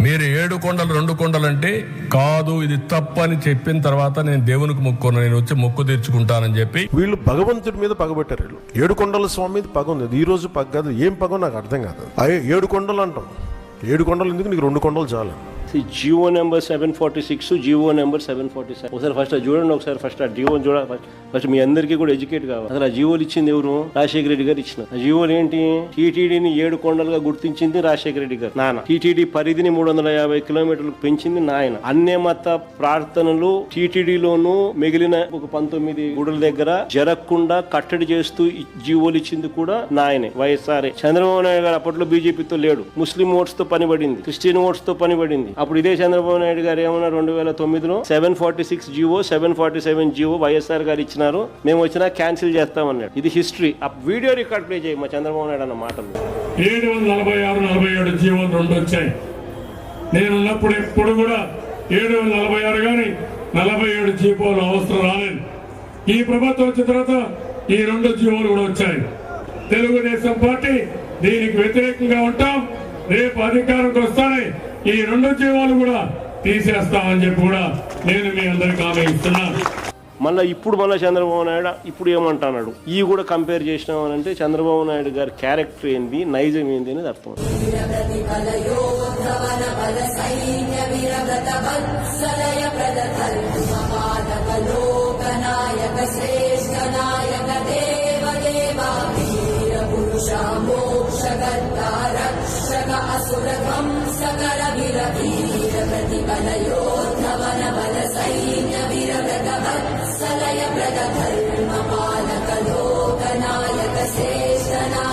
మీరు 7 కొండలు 2 కొండలు అంటే కాదు, ఇది తప్పు అని చెప్పిన తర్వాత నేను దేవునికి మొక్కున్నా, నేను వచ్చి మొక్కు తీర్చుకుంటానని చెప్పి వీళ్ళు భగవంతుడి మీద పగబెట్టారు. వీళ్ళు 7 కొండల స్వామి మీద పగ ఉంది. ఈ రోజు పగ కాదు, ఏం పగో నాకు అర్థం కాదు. 7 కొండలు అంటాం, 7 కొండలు ఎందుకు, నీకు 2 కొండలు చాలు. Jio number 746, Jio number 747. ఒకసారి ఫస్ట్ చూడండి, ఒకసారి ఫస్ట్ ఆ జియో చూడాలి. ఫస్ట్ మీ అందరికీ కూడా ఎడ్యుకేట్ కావాలి. అసలు ఆ జియోలు ఇచ్చింది ఎవరు? రాజశేఖర రెడ్డి గారు ఇచ్చిన. ఆ జియోలు ఏంటి? టీటీడీని 7 కొండలుగా గుర్తించింది రాజశేఖర రెడ్డి గారు నాన్న. టీటీడీ పరిధిని 350 కిలోమీటర్లకు పెంచింది నాయన. అన్య మత ప్రార్థనలు టీటీడీలోను మిగిలిన ఒక 19 గుడుల దగ్గర జరగకుండా కట్టడి చేస్తూ జియోలు ఇచ్చింది కూడా నాయనే, వైఎస్ఆర్. చంద్రబాబు నాయుడు గారు అప్పట్లో బీజేపీతో లేడు, ముస్లిం ఓట్స్ తో పనిపడింది, క్రిస్టియన్ ఓట్స్ తో పనిపడింది. అప్పుడు ఇదే చంద్రబాబు నాయుడు గారు ఏమన్నా 2009లో 746 జియో 747 జియో వైఎస్ఆర్ గారు ఇచ్చినారు, మేము వచ్చినా క్యాన్సిల్ చేస్తామన్నాడు. ఇది హిస్టరీ. ఆ వీడియో రికార్డ్ ప్లే చేయి మా చంద్రబాబు నాయుడు అన్న మాటలు. 746, 47 జియోలు 2 వచ్చాయి. నేనున్నప్పుడు ఎప్పుడు కూడా 746 కానీ 47 జీవోలు అవసరం రాలేదు. ఈ ప్రభుత్వం వచ్చిన తర్వాత ఈ 2 జీవోలు కూడా వచ్చాయి. తెలుగుదేశం పార్టీ దీనికి వ్యతిరేకంగా ఉంటాం. రేపు అధికారంకి వస్తాయి, ఈ 2 జీవోలు కూడా తీసేస్తామని చెప్పి కూడా నేను మీ అందరికి హామీ ఇస్తున్నాను. మళ్ళీ చంద్రబాబు నాయుడు ఇప్పుడు ఏమంటున్నాడు? ఇవి కూడా కంపేర్ చేసినామనంటే చంద్రబాబు నాయుడు గారి క్యారెక్టర్ ఏంది, నైజం ఏంది అనేది అర్థం. సలయ ప్రద ధర్మ పాలక లోకనాయక సే